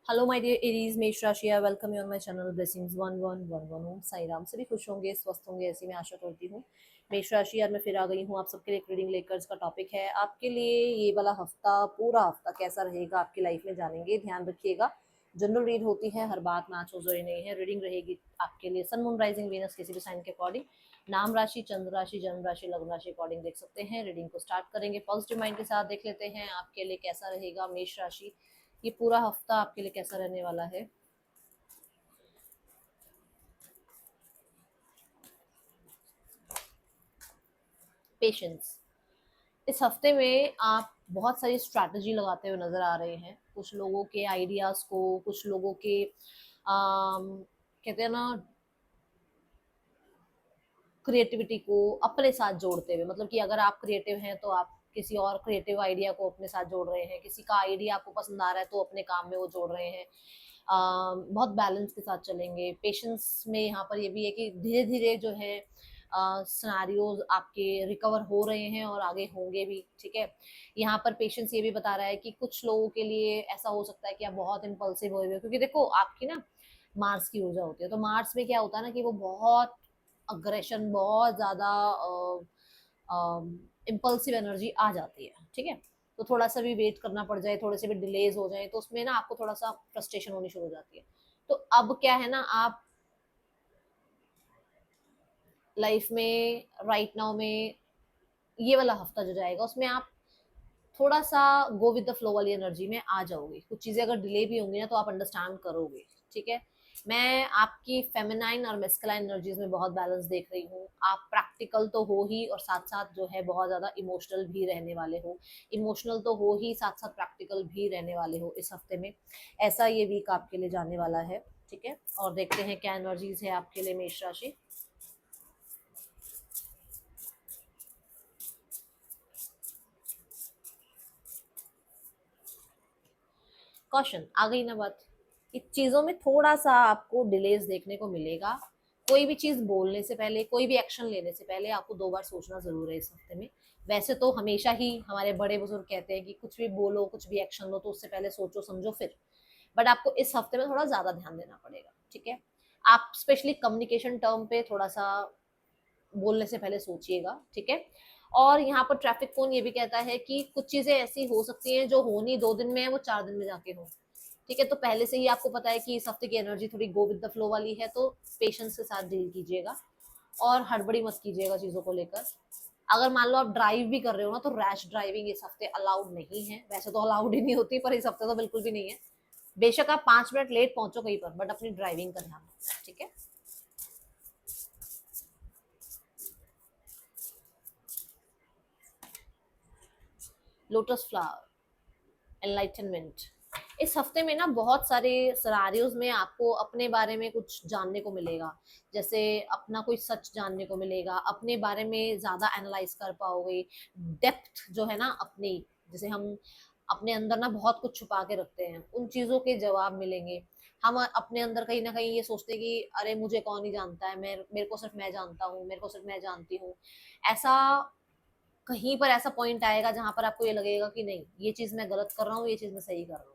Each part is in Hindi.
हेलो माय डियर एरीज, मेष राशि, I welcome you on my channel blessings 1111 ओम साई राम। सभी खुश होंगे, स्वस्थ होंगे, ऐसी मैं आशा करती हूँ। मेष राशि, आज मैं फिर आ गई हूँ आप सबके लिए एक रीडिंग लेकर। इसका टॉपिक है आपके लिए ये वाला हफ्ता, पूरा हफ्ता कैसा रहेगा आपकी लाइफ में, जानेंगे। ध्यान रखिएगा, जनरल रीड होती है, हर बात मैच हो जरूरी नहीं है। रीडिंग रहेगी आपके लिए सन मून राइजिंग वीनस किसी भी साइन के अकॉर्डिंग, नाम राशि, चंद्र राशि, जन्म राशि, लग्न राशि अकॉर्डिंग देख सकते हैं। रीडिंग को स्टार्ट करेंगे पॉजिटिव माइंड के साथ। देख लेते हैं आपके लिए कैसा रहेगा मेष राशि, ये पूरा हफ्ता आपके लिए कैसा रहने वाला है। पेशेंस, इस हफ्ते में आप बहुत सारी स्ट्रैटेजी लगाते हुए नजर आ रहे हैं। कुछ लोगों के आइडियाज को, कुछ लोगों के कहते हैं ना, क्रिएटिविटी को अपने साथ जोड़ते हुए। मतलब कि अगर आप क्रिएटिव हैं तो आप किसी और क्रिएटिव आइडिया को अपने साथ जोड़ रहे हैं, किसी का आइडिया आपको पसंद आ रहा है तो अपने काम में वो जोड़ रहे हैं। बहुत बैलेंस के साथ चलेंगे। पेशेंस में यहाँ पर ये भी है कि धीरे धीरे जो है सिनारियोज आपके रिकवर हो रहे हैं और आगे होंगे भी। ठीक है, यहाँ पर पेशेंस ये भी बता रहा है कि कुछ लोगों के लिए ऐसा हो सकता है कि आप बहुत इम्पल्सिव हो रहे हो, क्योंकि देखो आपकी ना मार्स की ऊर्जा होती है। तो मार्स में क्या होता है ना कि वो बहुत अग्रेशन, बहुत ज्यादा इम्पल्सिव एनर्जी आ जाती है। ठीक है, तो थोड़ा सा भी वेट करना पड़ जाए, थोड़े से भी डिलेज हो जाए तो उसमें ना आपको थोड़ा सा फ्रस्ट्रेशन होनी शुरू हो जाती है। तो अब क्या है ना, आप लाइफ में राइट नाउ में ये वाला हफ्ता जो जाएगा उसमें आप थोड़ा सा गो विद द फ्लो वाली एनर्जी में आ जाओगे। कुछ चीजें अगर डिले भी होंगी ना तो आप अंडरस्टैंड करोगे। ठीक है, मैं आपकी फेमिनाइन और मेस्कुलाइन एनर्जीज में बहुत बैलेंस देख रही हूँ। आप प्रैक्टिकल तो हो ही, और साथ साथ जो है बहुत ज्यादा इमोशनल भी रहने वाले हो। इमोशनल तो हो ही, साथ साथ प्रैक्टिकल भी रहने वाले हो इस हफ्ते में। ऐसा ये वीक आपके लिए जाने वाला है। ठीक है, और देखते हैं क्या एनर्जीज है आपके लिए मेष राशि। कॉशन आ गई ना बात, कि चीजों में थोड़ा सा आपको डिलेज देखने को मिलेगा। कोई भी चीज बोलने से पहले, कोई भी एक्शन लेने से पहले आपको दो बार सोचना जरूर है इस हफ्ते में। वैसे तो हमेशा ही हमारे बड़े बुजुर्ग कहते हैं कि कुछ भी बोलो, कुछ भी एक्शन लो तो उससे पहले सोचो समझो फिर। बट आपको इस हफ्ते में थोड़ा ज्यादा ध्यान देना पड़ेगा। ठीक है, आप स्पेशली कम्युनिकेशन टर्म पे थोड़ा सा बोलने से पहले सोचिएगा। ठीक है, और यहाँ पर ट्रैफिक फोन ये भी कहता है कि कुछ चीजें ऐसी हो सकती हैं जो होनी 2 दिन में है वो 4 दिन में जाके हो। ठीक है, तो पहले से ही आपको पता है कि इस हफ्ते की एनर्जी थोड़ी गो विद द फ्लो वाली है, तो पेशेंस के साथ डील कीजिएगा और हड़बड़ी मत कीजिएगा चीजों को लेकर। अगर मान लो आप ड्राइव भी कर रहे हो ना तो रैश ड्राइविंग इस हफ्ते अलाउड नहीं है। वैसे तो अलाउड ही नहीं होती, पर इस हफ्ते तो बिल्कुल भी नहीं है। बेशक आप 5 मिनट लेट पहुंचो कहीं पर, बट अपनी ड्राइविंग का ध्यान रखो। ठीक है, लोटस फ्लावर, एनलाइटनमेंट, इस हफ्ते में ना बहुत सारे सिनारियोज में आपको अपने बारे में कुछ जानने को मिलेगा। जैसे अपना कोई सच जानने को मिलेगा, अपने बारे में ज्यादा एनालाइज कर पाओगे। डेप्थ जो है ना अपनी, जैसे हम अपने अंदर ना बहुत कुछ छुपा के रखते हैं, उन चीजों के जवाब मिलेंगे। हम अपने अंदर कहीं ना कहीं ये सोचते हैं कि अरे मुझे कौन ही जानता है, मेरे को सिर्फ मैं जानता हूँ, मेरे को सिर्फ मैं जानती हूँ। ऐसा कहीं पर ऐसा पॉइंट आएगा जहां पर आपको ये लगेगा कि नहीं, ये चीज मैं गलत कर रहा हूँ, ये चीज मैं सही कर रहा हूँ।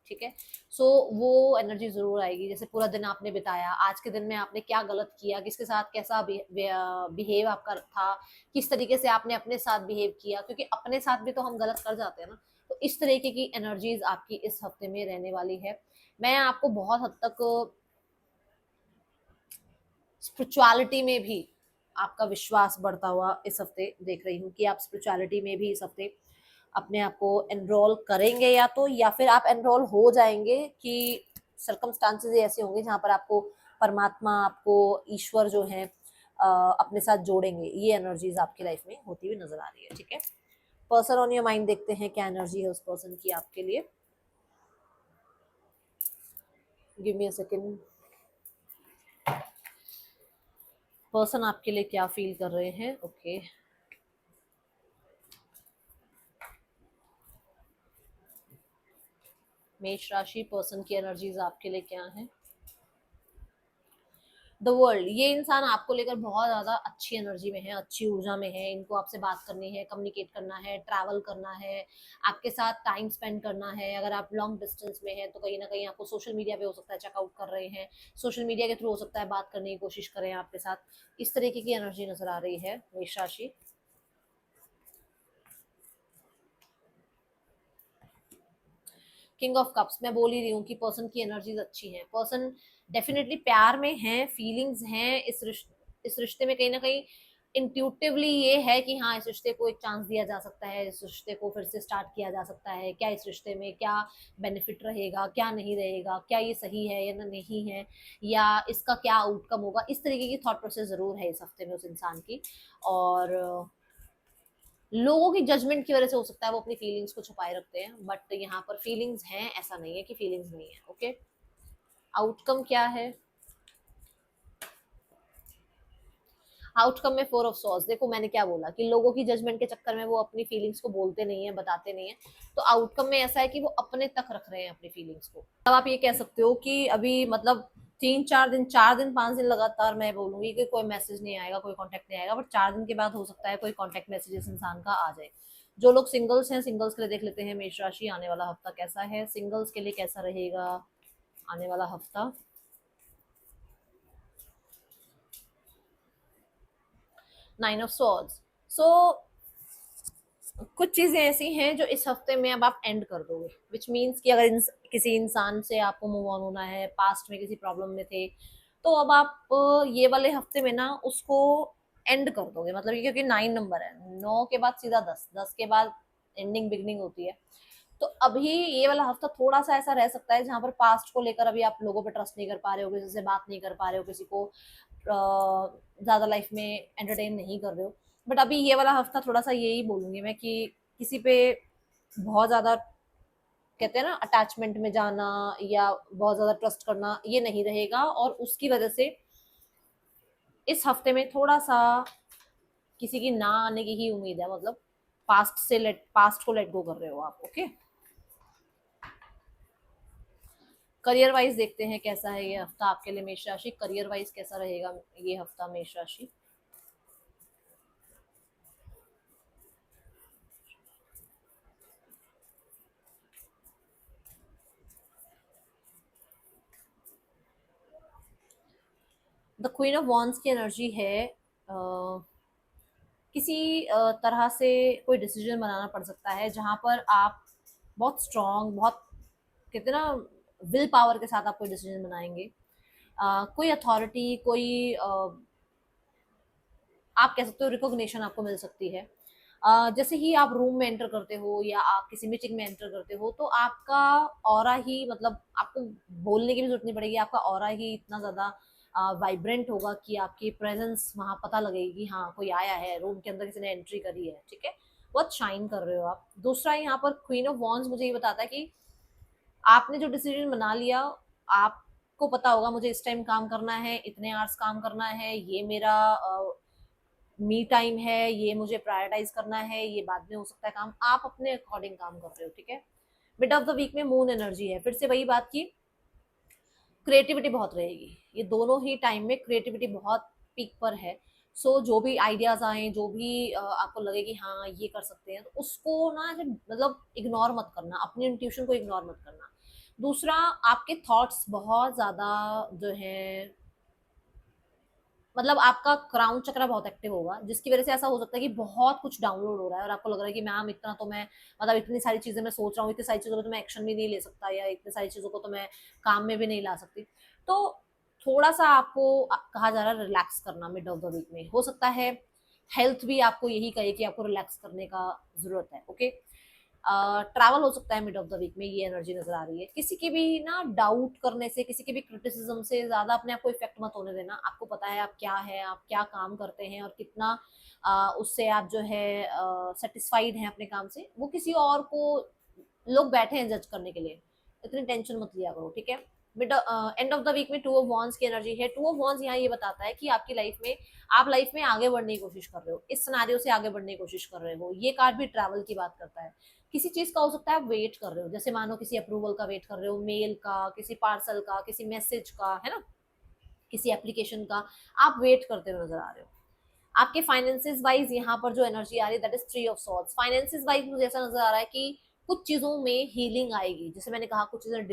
ठीक है, सो वो एनर्जी जरूर आएगी। जैसे पूरा दिन आपने बिताया, आज के दिन में आपने क्या गलत किया, किसके साथ कैसा बिहेव आपका था, किस तरीके से आपने अपने साथ बिहेव किया, क्योंकि अपने साथ भी तो हम गलत कर जाते हैं ना। तो इस तरीके की एनर्जीज आपकी इस हफ्ते में रहने वाली है। मैं आपको बहुत हद तक स्पिरिचुअलिटी में भी आपका विश्वास बढ़ता हुआ इस हफ्ते देख रही हूँ, कि आप स्पिरिचुअलिटी में भी इस हफ्ते अपने आप को एनरोल करेंगे, या तो या फिर आप एनरोल हो जाएंगे कि सर्कमस्टांसेस ऐसे होंगे जहां पर आपको परमात्मा, आपको ईश्वर जो है अपने साथ जोड़ेंगे। ये एनर्जीज आपकी लाइफ में होती हुई नजर आ रही है। ठीक है, पर्सन ऑन योर माइंड, देखते हैं क्या एनर्जी है उस पर्सन की आपके लिए। Give me a second. Person आपके लिए क्या फील कर रहे हैं? ओके, मेष राशि, पर्सन की एनर्जीज आपके लिए क्या है? द वर्ल्ड, ये इंसान आपको लेकर बहुत ज्यादा अच्छी एनर्जी में है, अच्छी ऊर्जा में है, इनको आपसे बात करनी है, कम्युनिकेट करना है, ट्रैवल करना है, आपके साथ टाइम स्पेंड करना है। अगर आप लॉन्ग डिस्टेंस में हैं तो कहीं ना कहीं आपको सोशल मीडिया पे हो सकता है चेकआउट कर रहे हैं, सोशल मीडिया के थ्रू हो सकता है बात करने की कोशिश करें आपके साथ। इस तरीके की एनर्जी नजर आ रही है मेष राशि। किंग ऑफ कप्स, मैं बोल ही रही हूँ कि पर्सन की एनर्जीज अच्छी हैं, पर्सन डेफिनेटली प्यार में है, फीलिंग्स हैं इस रिश्ते में। कहीं ना कहीं इंट्यूटिवली ये है कि हाँ, इस रिश्ते को एक चांस दिया जा सकता है, इस रिश्ते को फिर से स्टार्ट किया जा सकता है, क्या इस रिश्ते में क्या बेनिफिट रहेगा, क्या नहीं रहेगा, क्या ये सही है या नहीं है, या इसका क्या आउटकम होगा। इस तरीके की थॉट प्रोसेस जरूर है इस हफ्ते में उस इंसान की। और लोगों की जजमेंट की वजह से हो सकता है वो अपनी फीलिंग्स को छुपाए रखते हैं, बट यहाँ पर फीलिंग्स हैं, ऐसा नहीं है कि फीलिंग्स नहीं है। ओके, आउटकम क्या है? आउटकम में फोर ऑफ सॉर्ड्स। देखो मैंने क्या बोला कि लोगों की जजमेंट के चक्कर में वो अपनी फीलिंग्स को बोलते नहीं है, बताते नहीं है। तो आउटकम में ऐसा है कि वो अपने तक रख रहे हैं अपनी फीलिंग्स को। अब आप ये कह सकते हो कि अभी मतलब 3-4 दिन, 4 दिन 5 दिन लगातार मैं बोलूंगी कि कोई मैसेज नहीं आएगा, कोई कॉन्टेक्ट नहीं आएगा, बट 4 दिन के बाद हो सकता है कोई कॉन्टेक्ट मैसेज इस इंसान का आ जाए। जो लोग सिंगल्स हैं, सिंगल्स के लिए देख लेते हैं मेष राशि आने वाला हफ्ता कैसा है, सिंगल्स के लिए कैसा रहेगा आने वाला हफ्ता। 9 ऑफ सॉर्ड्स। सो कुछ चीजें ऐसी हैं जो इस हफ्ते में अब आप एंड कर दोगे, विच मीन्स कि अगर किसी इंसान से आपको मूव ऑन होना है, पास्ट में किसी प्रॉब्लम में थे, तो अब आप ये वाले हफ्ते में ना उसको एंड कर दोगे। मतलब ये क्योंकि 9 नंबर है, 9 के बाद सीधा 10, 10 के बाद एंडिंग बिगनिंग होती है। तो अभी ये वाला हफ्ता थोड़ा सा ऐसा रह सकता है जहां पर पास्ट को लेकर अभी आप लोगों पे ट्रस्ट नहीं कर पा रहे हो, किसी से बात नहीं कर पा रहे हो, किसी को ज्यादा लाइफ में एंटरटेन नहीं कर रहे हो। बट अभी ये वाला हफ्ता थोड़ा सा यही बोलूंगी मैं कि किसी पे बहुत ज्यादा, कहते हैं ना, अटैचमेंट में जाना या बहुत ज्यादा ट्रस्ट करना, ये नहीं रहेगा। और उसकी वजह से इस हफ्ते में थोड़ा सा किसी की ना आने की ही उम्मीद है। मतलब पास्ट को लेट गो कर रहे हो आप। ओके, करियर वाइज देखते हैं कैसा है ये हफ्ता आपके लिए मेष राशि। करियर वाइज कैसा रहेगा ये हफ्ता मेष राशि? द क्वीन ऑफ वॉन्स की एनर्जी है किसी तरह से कोई डिसीजन बनाना पड़ सकता है जहां पर आप बहुत स्ट्रांग, बहुत, कहते हैं ना, विल पावर के साथ आप कोई डिसीजन बनाएंगे। कोई अथॉरिटी, कोई आप कह सकते हो रिकॉग्निशन आपको मिल सकती है। जैसे ही आप रूम में एंटर करते हो या आप किसी मीटिंग में एंटर करते हो तो आपका ऑरा ही, मतलब आपको बोलने की भी जरूरत नहीं पड़ेगी, आपका ऑरा ही इतना ज्यादा वाइब्रेंट होगा कि आपकी प्रेजेंस वहां पता लगेगी कि हाँ कोई आया है, रूम के अंदर किसी ने एंट्री करी है। ठीक है, बहुत शाइन कर रहे हो आप। दूसरा, यहाँ पर क्वीन ऑफ वॉन्ड्स मुझे ये बताता है कि आपने जो डिसीजन बना लिया, आपको पता होगा मुझे इस टाइम काम करना है, इतने आवर्स काम करना है, ये मेरा मी टाइम है, ये मुझे प्रायोरिटाइज करना है, ये बाद में हो सकता है काम, आप अपने अकॉर्डिंग काम कर रहे हो। ठीक है, मिड ऑफ द वीक में मून एनर्जी है, फिर से वही बात की क्रिएटिविटी बहुत रहेगी। ये दोनों ही टाइम में क्रिएटिविटी बहुत पीक पर है। सो जो भी आइडियाज आए, जो भी आपको लगे कि हाँ ये कर सकते हैं, तो उसको ना ऐसे मतलब इग्नोर मत करना, अपनी इंट्यूशन को इग्नोर मत करना। दूसरा, आपके थॉट्स बहुत ज्यादा जो है, मतलब आपका क्राउन चक्र बहुत एक्टिव होगा, जिसकी वजह से ऐसा हो सकता है कि बहुत कुछ डाउनलोड हो रहा है और आपको लग रहा है कि मैम इतना तो मैं, मतलब इतनी सारी चीजें मैं सोच रहा हूँ, इतनी सारी चीजों को तो मैं एक्शन भी नहीं ले सकता, या इतनी सारी चीजों को तो मैं काम में भी नहीं ला सकती। तो थोड़ा सा आपको कहा जा रहा है रिलैक्स करना मिड ऑफ द वीक में। हो सकता है हेल्थ भी आपको यही कहे कि आपको रिलैक्स करने का जरूरत है। ओके, ट्रैवल हो सकता है मिड ऑफ द वीक में, ये एनर्जी नजर आ रही है। किसी की भी ना डाउट करने से, किसी की भी क्रिटिसिज्म से ज्यादा अपने आप को इफेक्ट मत होने देना। आपको पता है आप क्या है, आप क्या काम करते हैं और कितना उससे आप जो है सेटिस्फाइड हैं अपने काम से। वो किसी और को, लोग बैठे हैं जज करने के लिए, इतनी टेंशन मत लिया करो। ठीक है, mid end of the week में टू ऑफ वॉन्स की एनर्जी है। टू ऑफ वॉन्स यहाँ ये बताता है कि आपकी लाइफ में, आप लाइफ में आगे बढ़ने की कोशिश कर रहे हो, इस सिनेरियो से आगे बढ़ने की कोशिश कर रहे हो। ये कार्ड भी ट्रैवल की बात करता है। किसी चीज का हो सकता है आप वेट कर रहे हो, जैसे मानो किसी अप्रूवल का वेट कर रहे हो, मेल का, किसी पार्सल का, किसी मैसेज का, है ना। किसी एप्लीकेशन का, आप वेट करते हुए नजर आ रहे हो। आपके फाइनेंसेस वाइज यहाँ पर जो एनर्जी आ रही है that is three of swords. Finances wise मुझे ऐसा नजर आ रहा है कि कुछ चीजों में हीलिंग आएगी, जैसे मैंने कहा कुछ चीजें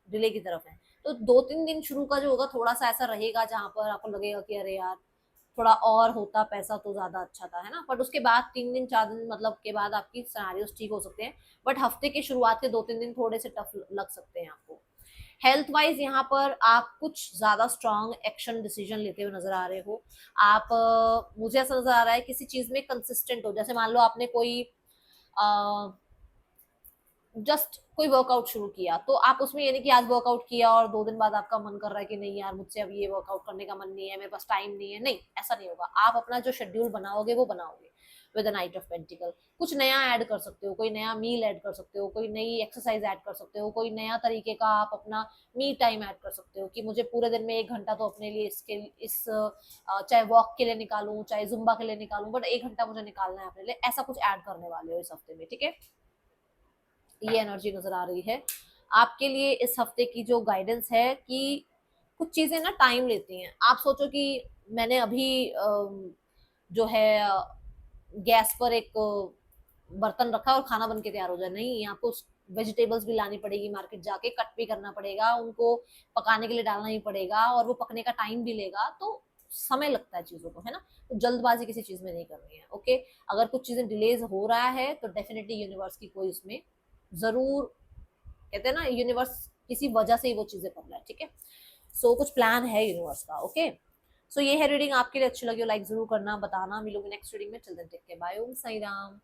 डिले की तरफ है। तो 2-3 दिन शुरू का जो होगा थोड़ा सा ऐसा रहेगा जहां पर आपको लगेगा कि अरे यार थोड़ा और होता पैसा तो ज्यादा अच्छा था, है ना। बट उसके बाद 3 दिन 4 दिन मतलब के बाद आपकी सिनेरियोस ठीक हो सकते हैं। बट हफ्ते के शुरुआत के 2-3 दिन थोड़े से टफ लग सकते हैं आपको। हेल्थ वाइज यहाँ पर आप कुछ ज्यादा स्ट्रांग एक्शन डिसीजन लेते हुए नजर आ रहे हो। आप मुझे ऐसा नजर आ रहा है किसी चीज में कंसिस्टेंट हो, जैसे मान लो आपने कोई जस्ट कोई वर्कआउट शुरू किया, तो आप उसमें ये नहीं कि आज वर्कआउट किया और 2 दिन बाद आपका मन कर रहा है कि नहीं यार मुझसे अब ये वर्कआउट करने का मन नहीं है, मेरे पास टाइम नहीं है। नहीं, ऐसा नहीं होगा। आप अपना जो शेड्यूल बनाओगे वो बनाओगे विद नाइट ऑफ पेंटिकल। कुछ नया ऐड कर सकते हो, कोई नया मील ऐड कर सकते हो, कोई नई एक्सरसाइज ऐड कर सकते हो, कोई नया तरीके का आप अपना मी टाइम ऐड कर सकते हो कि मुझे पूरे दिन में 1 घंटा तो अपने लिए चाहे वॉक के लिए निकालूं चाहे जुम्बा के लिए निकालूं, बट 1 घंटा मुझे निकालना है अपने लिए। ऐसा कुछ ऐड करने वाले हो इस हफ्ते में, ठीक है। ये एनर्जी नजर आ रही है आपके लिए इस हफ्ते की। जो गाइडेंस है कि कुछ चीजें ना टाइम लेती हैं। आप सोचो कि मैंने अभी जो है गैस पर एक बर्तन रखा है और खाना बन के तैयार हो जाए, नहीं, आपको वेजिटेबल्स भी लानी पड़ेगी, मार्केट जाके कट भी करना पड़ेगा, उनको पकाने के लिए डालना ही पड़ेगा और वो पकने का टाइम भी लेगा। तो समय लगता है चीजों को, है ना। तो जल्दबाजी किसी चीज में नहीं करनी है, ओके। अगर कुछ चीजें डिलेज हो रहा है तो डेफिनेटली यूनिवर्स की कोई उसमें जरूर, कहते हैं ना, यूनिवर्स किसी वजह से ही वो चीजें कर रहा है, ठीक है। सो कुछ प्लान है यूनिवर्स का, ओके। सो ये है रीडिंग। आपके लिए अच्छी लगी हो लाइक जरूर करना, बताना। मिलोगे नेक्स्ट रीडिंग में। Children take care, bye. Om Sai Ram.